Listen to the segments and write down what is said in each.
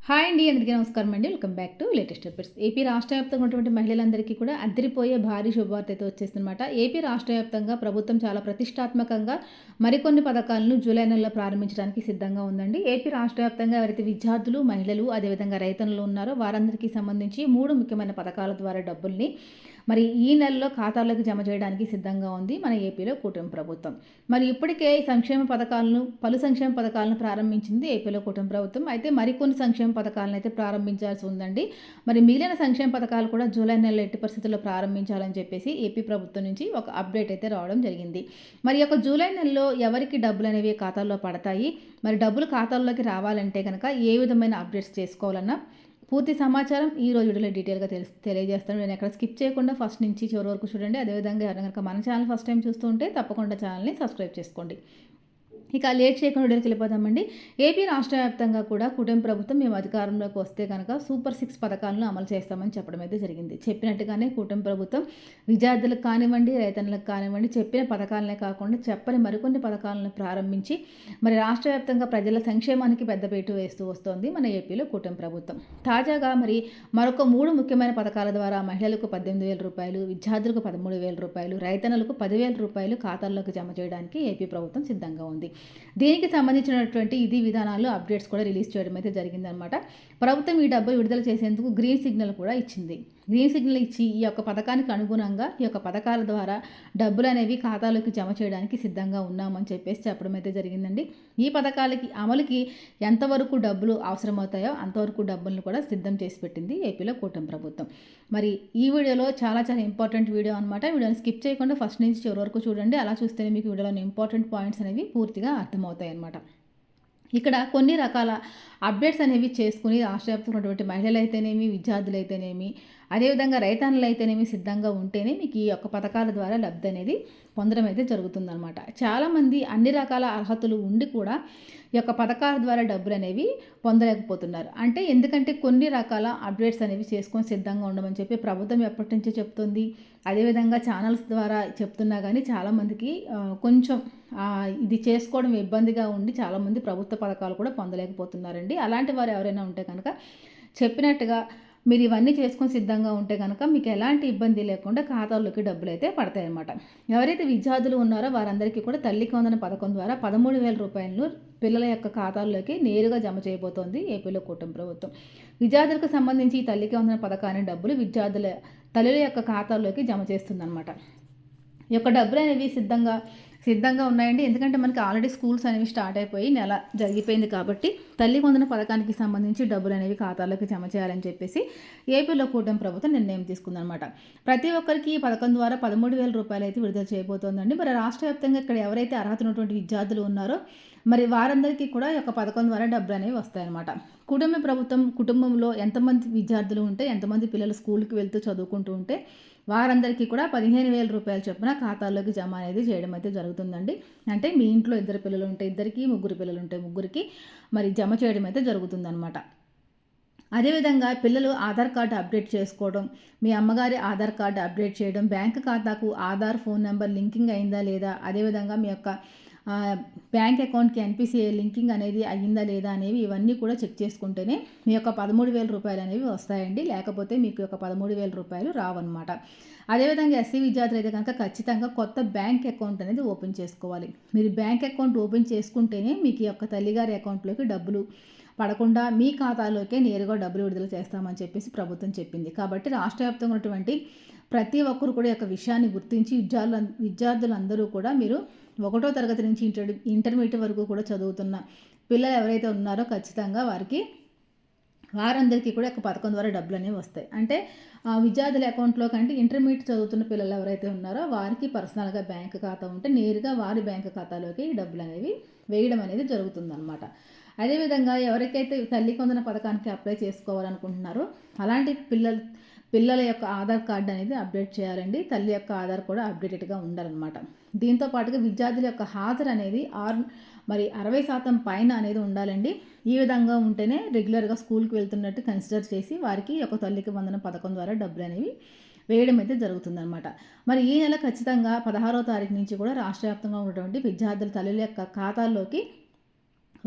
Hi అండి, అందరికీ నమస్కారం అండి. Welcome back to latest updates. AP రాష్ట్ర వ్యాప్తంగా ఉన్నటువంటి మహిళలందరికీ కూడా అదిరిపోయే భారీ శుభవార్త అయితే వచ్చేస్తుందన్నమాట. ఏపీ రాష్ట్ర వ్యాప్తంగా ప్రభుత్వం చాలా ప్రతిష్టాత్మకంగా మరికొన్ని పథకాలను జూలై నెలలో ప్రారంభించడానికి సిద్ధంగా ఉందండి. ఏపీ రాష్ట్ర వ్యాప్తంగా ఎవరైతే విద్యార్థులు, మహిళలు, అదేవిధంగా రైతన్నులు ఉన్నారో వారందరికీ సంబంధించి 3 ముఖ్యమైన పథకాల ద్వారా డబ్బుల్ని మరి ఈ నెలలో ఖాతాల్లోకి జమ చేయడానికి సిద్ధంగా ఉంది మన ఏపీలో కూటమి ప్రభుత్వం. మరి ఇప్పటికే పలు సంక్షేమ పథకాలను ప్రారంభించింది ఏపీలో కూటమి ప్రభుత్వం. అయితే మరికొన్ని సంక్షేమ పథకాలను అయితే ప్రారంభించాల్సి ఉందండి. మరి మిగిలిన సంక్షేమ పథకాలు కూడా జూలై నెలలో ఎట్టి పరిస్థితుల్లో ప్రారంభించాలని చెప్పేసి ఏపీ ప్రభుత్వం నుంచి ఒక అప్డేట్ అయితే రావడం జరిగింది. మరి యొక్క జూలై నెలలో ఎవరికి డబ్బులు అనేవి ఖాతాల్లో పడతాయి, మరి డబ్బులు ఖాతాల్లోకి రావాలంటే కనుక ఏ విధమైన అప్డేట్స్ చేసుకోవాలన్నా పూర్తి సమాచారం ఈ రోజు వీడియోలో డీటెయిల్గా తెలియజేస్తాను. నేను ఎక్కడ స్కిప్ చేయకుండా ఫస్ట్ నుంచి చివరి వరకు చూడండి. అదేవిధంగా ఎవరైనా కనుక మన ఛానల్ ఫస్ట్ టైం చూస్తూ ఉంటే తప్పకుండా ఛానల్ని సబ్స్క్రైబ్ చేసుకోండి. ఇక లేట్ చేయకుండా వీడియోకి వెళ్ళిపోదామండి. ఏపీ రాష్ట్ర వ్యాప్తంగా కూడా కూటమి ప్రభుత్వం మేము అధికారంలోకి వస్తే కనుక సూపర్ 6 పథకాలను అమలు చేస్తామని చెప్పడం అయితే జరిగింది. చెప్పినట్టుగానే కూటమి ప్రభుత్వం విద్యార్థులకు కానివ్వండి, రైతన్నులకు కానివ్వండి చెప్పిన పథకాలనే కాకుండా చెప్పని మరికొన్ని పథకాలను ప్రారంభించి మరి రాష్ట్ర వ్యాప్తంగా ప్రజల సంక్షేమానికి పెద్దపీట వేస్తూ వస్తోంది మన ఏపీలో కూటమి ప్రభుత్వం. తాజాగా మరి మరొక 3 ముఖ్యమైన పథకాల ద్వారా మహిళలకు 18,000 రూపాయలు, విద్యార్థులకు 13,000 రూపాయలు, రైతన్నులకు 10,000 రూపాయలు ఖాతాల్లోకి జమ చేయడానికి ఏపీ ప్రభుత్వం సిద్ధంగా ఉంది. దీనికి సంబంధించినటువంటి విధానాలు అప్డేట్స్ కూడా రిలీజ్ చేయడం అయితే జరిగిందనమాట. ప్రభుత్వం ఈ డబ్బులు విడుదల చేసేందుకు గ్రీన్ సిగ్నల్ కూడా ఇచ్చింది. గ్రీన్ సిగ్నల్ ఇచ్చి ఈ యొక్క పథకానికి అనుగుణంగా ఈ యొక్క పథకాల ద్వారా డబ్బులు అనేవి ఖాతాలోకి జమ చేయడానికి సిద్ధంగా ఉన్నామని చెప్పేసి చెప్పడం అయితే జరిగిందండి. ఈ పథకాలకి అమలుకి ఎంతవరకు డబ్బులు అవసరమవుతాయో అంతవరకు డబ్బులను కూడా సిద్ధం చేసి పెట్టింది ఏపీలో కూటమి ప్రభుత్వం. మరి ఈ వీడియోలో చాలా చాలా ఇంపార్టెంట్ వీడియో అనమాట. వీడియోని స్కిప్ చేయకుండా ఫస్ట్ నుంచి చివరి వరకు చూడండి. అలా చూస్తేనే మీకు వీడియోలోని ఇంపార్టెంట్ పాయింట్స్ అనేవి పూర్తిగా అర్థమవుతాయి అన్నమాట. ఇక్కడ కొన్ని రకాల అప్డేట్స్ అనేవి చేసుకుని రాష్ట్ర వ్యాప్తంగా ఉన్నటువంటి మహిళలు అయితేనేమి, విద్యార్థులు అయితేనేమి, అదేవిధంగా రైతన్నులు అయితేనేమి సిద్ధంగా ఉంటేనే మీకు ఈ యొక్క పథకాల ద్వారా లబ్ధి అనేది పొందడం అయితే జరుగుతుందన్నమాట. చాలామంది అన్ని రకాల అర్హతలు ఉండి కూడా ఈ యొక్క పథకాల ద్వారా డబ్బులు అనేవి పొందలేకపోతున్నారు. అంటే ఎందుకంటే కొన్ని రకాల అప్డేట్స్ అనేవి చేసుకొని సిద్ధంగా ఉండమని చెప్పి ప్రభుత్వం ఎప్పటి నుంచో చెప్తుంది. అదేవిధంగా ఛానల్స్ ద్వారా చెప్తున్నా కానీ చాలామందికి కొంచెం ఇది చేసుకోవడం ఇబ్బందిగా ఉండి చాలామంది ప్రభుత్వ పథకాలు కూడా పొందలేకపోతున్నారండి. అలాంటి వారు ఎవరైనా ఉంటే కనుక చెప్పినట్టుగా మీరు ఇవన్నీ చేసుకొని సిద్ధంగా ఉంటే కనుక మీకు ఎలాంటి ఇబ్బంది లేకుండా ఖాతాల్లోకి డబ్బులు అయితే పడతాయి అన్నమాట. ఎవరైతే విద్యార్థులు ఉన్నారో వారందరికీ కూడా తల్లికి వందన పథకం ద్వారా 13,000 రూపాయలను పిల్లల యొక్క ఖాతాల్లోకి నేరుగా జమ చేయబోతోంది ఏపీలో కూటమి ప్రభుత్వం. విద్యార్థులకు సంబంధించి ఈ తల్లికి వందన పథకాన్ని డబ్బులు విద్యార్థుల తల్లుల యొక్క ఖాతాల్లోకి జమ చేస్తుందన్నమాట. ఈ యొక్క డబ్బులు అనేవి సిద్ధంగా ఉన్నాయండి. ఎందుకంటే మనకి ఆల్రెడీ స్కూల్స్ అనేవి స్టార్ట్ అయిపోయి నెల జరిగిపోయింది కాబట్టి తల్లి వందన పథకానికి సంబంధించి డబ్బులు అనేవి ఖాతాలోకి జమ చేయాలని చెప్పేసి ఏపీలో కూటమి ప్రభుత్వం నిర్ణయం తీసుకుందనమాట. ప్రతి ఒక్కరికి ఈ పథకం ద్వారా 13,000 రూపాయలు అయితే విడుదల చేయబోతోందండి. మరి రాష్ట్ర వ్యాప్తంగా ఇక్కడ ఎవరైతే అర్హత ఉన్నటువంటి విద్యార్థులు ఉన్నారో మరి వారందరికీ కూడా ఈ యొక్క పథకం ద్వారా డబ్బులు అనేవి వస్తాయన్నమాట. కుటుంబంలో ఎంతమంది విద్యార్థులు ఉంటే, ఎంతమంది పిల్లలు స్కూల్కి వెళ్తూ చదువుకుంటూ ఉంటే వారందరికీ కూడా 15,000 రూపాయల చొప్పున ఖాతాల్లోకి జమ అనేది చేయడం అయితే జరుగుతుందండి. అంటే మీ ఇంట్లో 2 పిల్లలు ఉంటే 2కి, 3 పిల్లలు ఉంటే 3కి మరి జమ చేయడం అయితే జరుగుతుందన్నమాట. అదేవిధంగా పిల్లలు ఆధార్ కార్డు అప్డేట్ చేసుకోవడం, మీ అమ్మగారి ఆధార్ కార్డు అప్డేట్ చేయడం, బ్యాంక్ ఖాతాకు ఆధార్ ఫోన్ నెంబర్ లింకింగ్ అయిందా లేదా, అదేవిధంగా మీ యొక్క బ్యాంక్ అకౌంట్కి ఎన్పిసిఐ లింకింగ్ అనేది అయ్యిందా లేదా అనేవి ఇవన్నీ కూడా చెక్ చేసుకుంటేనే మీ యొక్క 13,000 రూపాయలు అనేవి వస్తాయండి. లేకపోతే మీకు యొక్క 13,000 రూపాయలు రావన్నమాట. అదేవిధంగా ఎస్సీ విద్యార్థులు అయితే కనుక ఖచ్చితంగా కొత్త బ్యాంక్ అకౌంట్ అనేది ఓపెన్ చేసుకోవాలి. మీరు బ్యాంక్ అకౌంట్ ఓపెన్ చేసుకుంటేనే మీకు ఈ యొక్క తల్లిగారి అకౌంట్లోకి డబ్బులు పడకుండా మీ ఖాతాలోకే నేరుగా డబ్బులు విడుదల చేస్తామని చెప్పేసి ప్రభుత్వం చెప్పింది. కాబట్టి రాష్ట్ర వ్యాప్తంగా ఉన్నటువంటి ప్రతి ఒక్కరు కూడా ఈ యొక్క విషయాన్ని గుర్తించి విద్యార్థులందరూ కూడా మీరు 1వ తరగతి నుంచి ఇంటర్మీడియట్ వరకు కూడా చదువుతున్న పిల్లలు ఎవరైతే ఉన్నారో ఖచ్చితంగా వారందరికీ కూడా ఒక పథకం ద్వారా డబ్బులు అనేవి వస్తాయి. అంటే విద్యార్థుల అకౌంట్లో కంటే ఇంటర్మీడియట్ చదువుతున్న పిల్లలు ఎవరైతే ఉన్నారో వారికి పర్సనల్గా బ్యాంక్ ఖాతా ఉంటే నేరుగా వారి బ్యాంక్ ఖాతాలోకి డబ్బులు అనేవి వేయడం అనేది జరుగుతుందన్నమాట. అదేవిధంగా ఎవరికైతే తల్లికి వందన పథకానికి అప్లై చేసుకోవాలనుకుంటున్నారో అలాంటి పిల్లల యొక్క ఆధార్ కార్డు అనేది అప్డేట్ చేయాలండి. తల్లి యొక్క ఆధార్ కూడా అప్డేటెడ్గా ఉండాలన్నమాట. దీంతో పాటుగా విద్యార్థుల యొక్క హాజరు అనేది 60% పైన అనేది ఉండాలండి. ఈ విధంగా ఉంటేనే రెగ్యులర్గా స్కూల్కి వెళ్తున్నట్టు కన్సిడర్ చేసి వారికి ఒక తల్లికి వందన పథకం ద్వారా డబ్బులు అనేవి వేయడం అయితే జరుగుతుందన్నమాట. మరి ఈ నెల ఖచ్చితంగా 16వ తారీఖు నుంచి కూడా రాష్ట్ర వ్యాప్తంగా ఉన్నటువంటి విద్యార్థుల తల్లుల యొక్క ఖాతాల్లోకి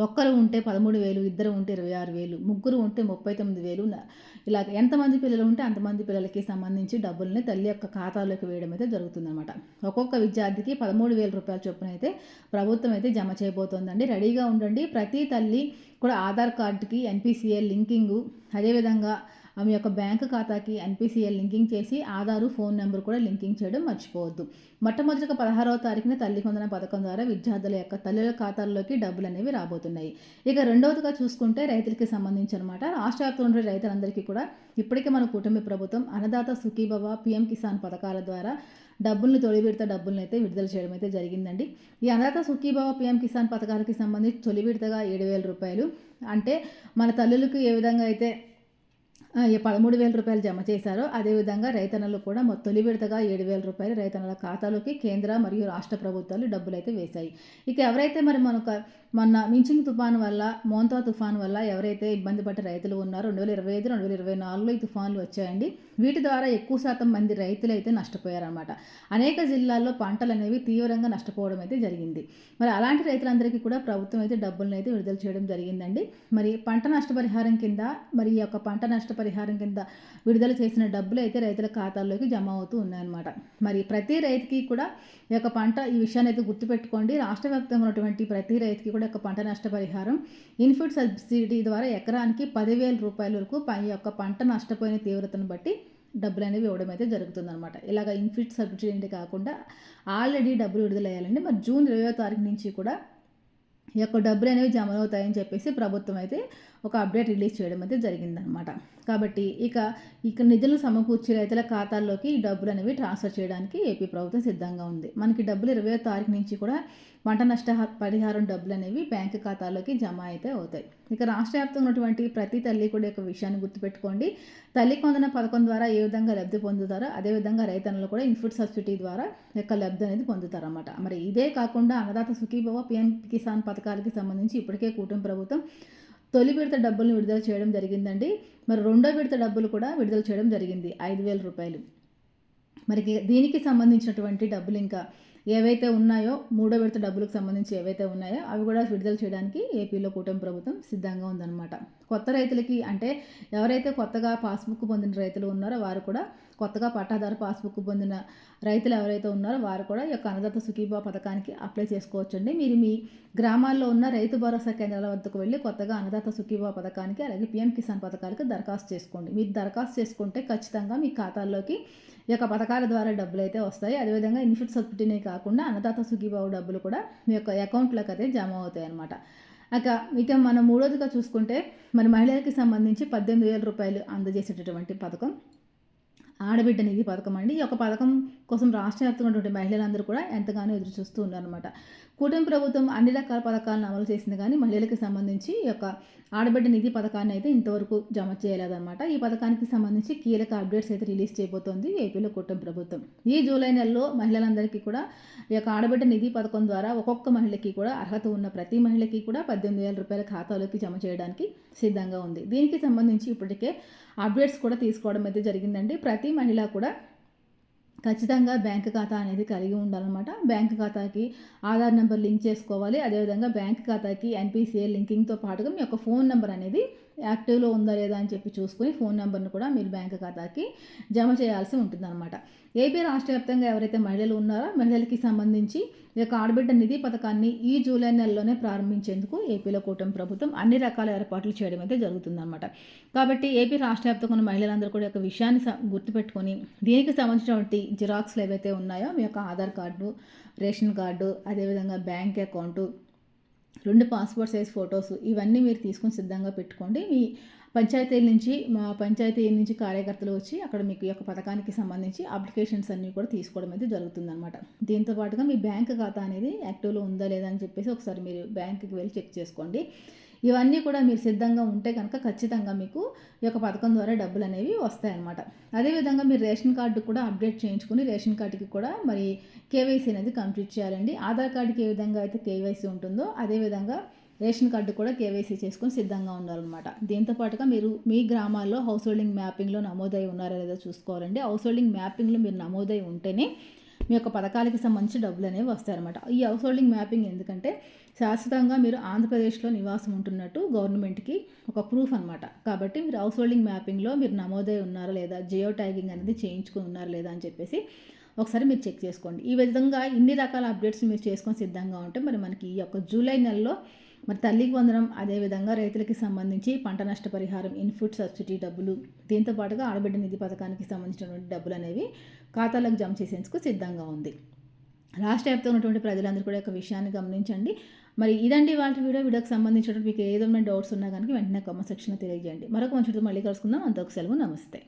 ఒక్కరు ఉంటే 13,000, ఇద్దరు ఉంటే 26,000, ముగ్గురు ఉంటే 39,000 ఇలా ఎంతమంది పిల్లలు ఉంటే అంతమంది పిల్లలకి సంబంధించి డబ్బుల్ని తల్లి యొక్క ఖాతాలోకి వేయడం అయితే జరుగుతుందన్నమాట. ఒక్కొక్క విద్యార్థికి 13,000 రూపాయల చొప్పున అయితే ప్రభుత్వం అయితే జమ చేయబోతోందండి. రెడీగా ఉండండి. ప్రతి తల్లి కూడా ఆధార్ కార్డుకి ఎన్‌పీసీఐ లింకింగు, అదేవిధంగా ఆమె యొక్క బ్యాంకు ఖాతాకి ఎన్‌పీసీఐ లింకింగ్ చేసి ఆధారు, ఫోన్ నెంబర్ కూడా లింకింగ్ చేయడం మర్చిపోవద్దు. మొట్టమొదటిగా 16వ తారీఖున తల్లి వందన పథకం ద్వారా విద్యార్థుల యొక్క తల్లుల ఖాతాల్లోకి డబ్బులు అనేవి రాబోతున్నాయి. ఇక రెండవదిగా చూసుకుంటే రైతులకి సంబంధించి అనమాట. రాష్ట్ర వ్యాప్తంగా ఉండే రైతులందరికీ కూడా ఇప్పటికే మన కూటమి ప్రభుత్వం అన్నదాత సుఖీభవ, పీఎం కిసాన్ పథకాల ద్వారా డబ్బుల్ని తొలి విడత డబ్బులను అయితే విడుదల చేయడం అయితే జరిగిందండి. ఈ అన్నదాత సుఖీభవ, పీఎం కిసాన్ పథకాలకి సంబంధించి తొలి విడతగా 7,000 రూపాయలు అంటే మన తల్లులకు ఏ విధంగా అయితే 13,000 రూపాయలు జమ చేశారో అదేవిధంగా రైతన్నలు కూడా తొలి విడతగా 7,000 రూపాయలు రైతన్నల ఖాతాలోకి కేంద్ర మరియు రాష్ట్ర ప్రభుత్వాలు డబ్బులైతే వేశాయి. ఇక ఎవరైతే మరి మొన్న మించింగ్ తుఫాను వల్ల, మోంతా తుఫాను వల్ల ఎవరైతే ఇబ్బంది పడ్డ రైతులు ఉన్నారో 2025, 2024లో ఈ తుఫాన్లు వచ్చాయండి. వీటి ద్వారా ఎక్కువ శాతం మంది రైతులు అయితే నష్టపోయారన్నమాట. అనేక జిల్లాల్లో పంటలు అనేవి తీవ్రంగా నష్టపోవడం అయితే జరిగింది. మరి అలాంటి రైతులందరికీ కూడా ప్రభుత్వం అయితే డబ్బులను అయితే విడుదల చేయడం జరిగిందండి. మరి పంట నష్టపరిహారం కింద మరి ఈ యొక్క పంట నష్టపరిహారం కింద విడుదల చేసిన డబ్బులు అయితే రైతుల ఖాతాల్లోకి జమ అవుతూ ఉన్నాయన్నమాట. మరి ప్రతి రైతుకి కూడా ఈ యొక్క ఈ విషయాన్ని అయితే గుర్తుపెట్టుకోండి. రాష్ట్ర వ్యాప్తంగా ఉన్నటువంటి ప్రతి రైతుకి కూడా యొక్క పంట నష్టపరిహారం ఇన్పుట్ సబ్సిడీ ద్వారా ఎకరానికి 10,000 రూపాయల వరకు ఈ యొక్క పంట నష్టపోయిన తీవ్రతను బట్టి డబ్బులు అనేవి ఇవ్వడం అయితే జరుగుతుందన్నమాట. ఇలాగ ఇన్పుట్ సబ్సిడీ కాకుండా ఆల్రెడీ డబ్బులు విడుదలయ్యాలండి. మరి జూన్ 20వ తారీఖు నుంచి కూడా ఈ యొక్క డబ్బులు అనేవి జమ అవుతాయని చెప్పేసి ప్రభుత్వం అయితే ఒక అప్డేట్ రిలీజ్ చేయడం అయితే జరిగిందనమాట. కాబట్టి ఇక నిధులు సమకూర్చి రైతుల ఖాతాల్లోకి ఈ డబ్బులు అనేవి ట్రాన్స్ఫర్ చేయడానికి ఏపీ ప్రభుత్వం సిద్ధంగా ఉంది. మనకి డబ్బులు 20వ తారీఖు నుంచి కూడా పంట నష్ట పరిహారం డబ్బులు అనేవి బ్యాంకు ఖాతాల్లోకి జమ అయితే అవుతాయి. ఇక రాష్ట్ర వ్యాప్తంగా ఉన్నటువంటి ప్రతి తల్లి కూడా యొక్క విషయాన్ని గుర్తుపెట్టుకోండి. తల్లి వందన పథకం ద్వారా ఏ విధంగా లబ్ధి పొందుతారో అదేవిధంగా రైతన్నలు కూడా ఇన్పుట్ సబ్సిడీ ద్వారా యొక్క లబ్ధి అనేది పొందుతారన్నమాట. మరి ఇదే కాకుండా అన్నదాత సుఖీభవ, పీఎం కిసాన్ పథకాలకి సంబంధించి ఇప్పటికే కూటమి ప్రభుత్వం తొలి విడత డబ్బులను విడుదల చేయడం జరిగిందండి. మరి రెండో విడత డబ్బులు కూడా విడుదల చేయడం జరిగింది 5,000 రూపాయలు. మరి దీనికి సంబంధించినటువంటి డబ్బులు ఇంకా ఏవైతే ఉన్నాయో, మూడో విడత డబ్బులకు సంబంధించి ఏవైతే ఉన్నాయో అవి కూడా విడుదల చేయడానికి ఏపీలో కూటమి ప్రభుత్వం సిద్ధంగా ఉందన్నమాట. కొత్త రైతులకి అంటే ఎవరైతే కొత్తగా పాస్బుక్ పొందిన రైతులు ఉన్నారో వారు కూడా, కొత్తగా పట్టాదారు పాస్బుక్ పొందిన రైతులు ఎవరైతే ఉన్నారో వారు కూడా ఈ యొక్క అన్నదాత సుఖీభవ పథకానికి అప్లై చేసుకోవచ్చండి. మీరు మీ గ్రామాల్లో ఉన్న రైతు భరోసా కేంద్రాల వద్దకు వెళ్ళి కొత్తగా అన్నదాత సుఖీభవ పథకానికి అలాగే పీఎం కిసాన్ పథకాలకు దరఖాస్తు చేసుకోండి. మీరు దరఖాస్తు చేసుకుంటే ఖచ్చితంగా మీ ఖాతాల్లోకి ఈ యొక్క పథకాల ద్వారా డబ్బులు అయితే వస్తాయి. అదేవిధంగా ఇన్పుట్ సబ్సిడీనే కాకుండా అన్నదాత సుఖీభవ డబ్బులు కూడా మీ యొక్క అకౌంట్లోకి అయితే జమ అవుతాయి అన్నమాట. ఇక మనం మూడోదిగా చూసుకుంటే మరి మహిళలకి సంబంధించి 18,000 రూపాయలు అందజేసేటటువంటి పథకం ఆడబిడ్డ నిధి పథకం అండి. ఈ యొక్క పథకం కోసం రాష్ట్ర వ్యాప్తంగా ఉన్నటువంటి మహిళలందరూ కూడా ఎంతగానో ఎదురు చూస్తూ ఉన్నారనమాట. కూటమి ప్రభుత్వం అన్ని రకాల పథకాలను అమలు చేసింది కానీ మహిళలకు సంబంధించి ఈ యొక్క ఆడబిడ్డ నిధి పథకాన్ని అయితే ఇంతవరకు జమ చేయలేదన్నమాట. ఈ పథకానికి సంబంధించి కీలక అప్డేట్స్ అయితే రిలీజ్ చేయబోతోంది ఏపీలో కూటమి ప్రభుత్వం. ఈ జూలై నెలలో మహిళలందరికీ కూడా ఈ యొక్క ఆడబిడ్డ నిధి పథకం ద్వారా ఒక్కొక్క మహిళకి కూడా అర్హత ఉన్న ప్రతి మహిళకి కూడా 18,000 రూపాయల ఖాతాలోకి జమ చేయడానికి సిద్ధంగా ఉంది. దీనికి సంబంధించి ఇప్పటికే అప్డేట్స్ కూడా తీసుకోవడం అయితే జరిగిందండి. ప్రతి మహిళ కూడా ఖచ్చితంగా బ్యాంకు ఖాతా అనేది కలిగి ఉండాలన్నమాట. బ్యాంకు ఖాతాకి ఆధార్ నెంబర్ లింక్ చేసుకోవాలి. అదేవిధంగా బ్యాంకు ఖాతాకి ఎన్‌పీసీఐ లింకింగ్తో పాటుగా మీ యొక్క ఫోన్ నెంబర్ అనేది యాక్టివ్లో ఉందా లేదా అని చెప్పి చూసుకుని ఫోన్ నెంబర్ను కూడా మీరు బ్యాంకు ఖాతాకి జమ చేయాల్సి ఉంటుందన్నమాట. ఏపీ రాష్ట్ర వ్యాప్తంగా ఎవరైతే మహిళలు ఉన్నారో మహిళలకి సంబంధించి ఈ యొక్క ఆడబిడ్డ నిధి పథకాన్ని ఈ జూలై నెలలోనే ప్రారంభించేందుకు ఏపీలో కూటమి ప్రభుత్వం అన్ని రకాల ఏర్పాట్లు చేయడం అయితే జరుగుతుందన్నమాట. కాబట్టి ఏపీ రాష్ట్ర వ్యాప్తంగా ఉన్న మహిళలందరూ కూడా యొక్క విషయాన్ని గుర్తుపెట్టుకొని దీనికి సంబంధించినటువంటి జిరాక్స్లు ఏవైతే ఉన్నాయో మీ యొక్క ఆధార్ కార్డు, రేషన్ కార్డు, అదేవిధంగా bank account, 2 passport size photos ఇవన్నీ మీరు తీసుకొని సిద్ధంగా పెట్టుకోండి. మీ పంచాయతీ నుంచి కార్యకర్తలు వచ్చి అక్కడ మీకు ఈ యొక్క పథకానికి సంబంధించి అప్లికేషన్స్ అన్నీ కూడా తీసుకోవడం అయితే జరుగుతుందన్నమాట. దీంతో పాటుగా మీ బ్యాంక్ ఖాతా అనేది యాక్టివ్లో ఉందా లేదా అని చెప్పేసి ఒకసారి మీరు బ్యాంకుకి వెళ్ళి చెక్ చేసుకోండి. ఇవన్నీ కూడా మీరు సిద్ధంగా ఉంటే కనుక ఖచ్చితంగా మీకు ఈ యొక్క పథకం ద్వారా డబ్బులు అనేవి వస్తాయన్నమాట. అదేవిధంగా మీరు రేషన్ కార్డు కూడా అప్డేట్ చేయించుకుని రేషన్ కార్డుకి కూడా మరి కేవైసీ అనేది కంప్లీట్ చేయాలండి. ఆధార్ కార్డుకి ఏ విధంగా అయితే కేవైసీ ఉంటుందో అదేవిధంగా రేషన్ కార్డు కూడా కేవైసీ చేసుకొని సిద్ధంగా ఉండాలన్నమాట. దీంతో పాటుగా మీరు మీ గ్రామాల్లో హౌస్ హోల్డింగ్ మ్యాపింగ్లో నమోదై ఉన్నారా లేదా చూసుకోవాలండి. హౌస్ హోల్డింగ్ మ్యాపింగ్లో మీరు నమోదై ఉంటేనే మీ యొక్క పథకాలకి సంబంధించి డబ్బులు అనేవి వస్తాయన్నమాట. ఈ హౌస్ హోల్డింగ్ మ్యాపింగ్ ఎందుకంటే శాశ్వతంగా మీరు ఆంధ్రప్రదేశ్లో నివాసం ఉంటున్నట్టు గవర్నమెంట్‌కి ఒక ప్రూఫ్ అనమాట. కాబట్టి మీరు హౌస్ హోల్డింగ్ మ్యాపింగ్‌లో మీరు నమోదై ఉన్నారా లేదా, జియో ట్యాగింగ్ అనేది చేయించుకొని ఉన్నారా లేదా అని చెప్పేసి ఒకసారి మీరు చెక్ చేసుకోండి. ఈ విధంగా ఇన్ని రకాల అప్డేట్స్ మీరు చేసుకొని సిద్ధంగా ఉంటే మరి మనకి ఈ యొక్క జూలై నెలలో మరి తల్లికి వందనం, అదేవిధంగా రైతులకి సంబంధించి పంట నష్టపరిహారం, ఇన్పుట్ సబ్సిడీ డబ్బులు, దీంతో పాటుగా ఆడబిడ్డ నిధి పథకానికి సంబంధించినటువంటి డబ్బులనేవి ఖాతాలకు జమ చేసేందుకు సిద్ధంగా ఉంది. రాష్ట్ర వ్యాప్తంగా ఉన్నటువంటి ప్రజలందరూ కూడా ఒక విషయాన్ని గమనించండి. మరి ఇదండి ఇవాల్టి వీడియోకి సంబంధించినటువంటి మీకు ఏదైనా డౌట్స్ ఉన్నా కనుక వెంటనే కామెంట్ సెక్షన్‌లో తెలియజేయండి. మరొక మంచి వీడియోతో మళ్ళీ కలుసుకుందాం. అంతవరకు సెలవు. నమస్తే.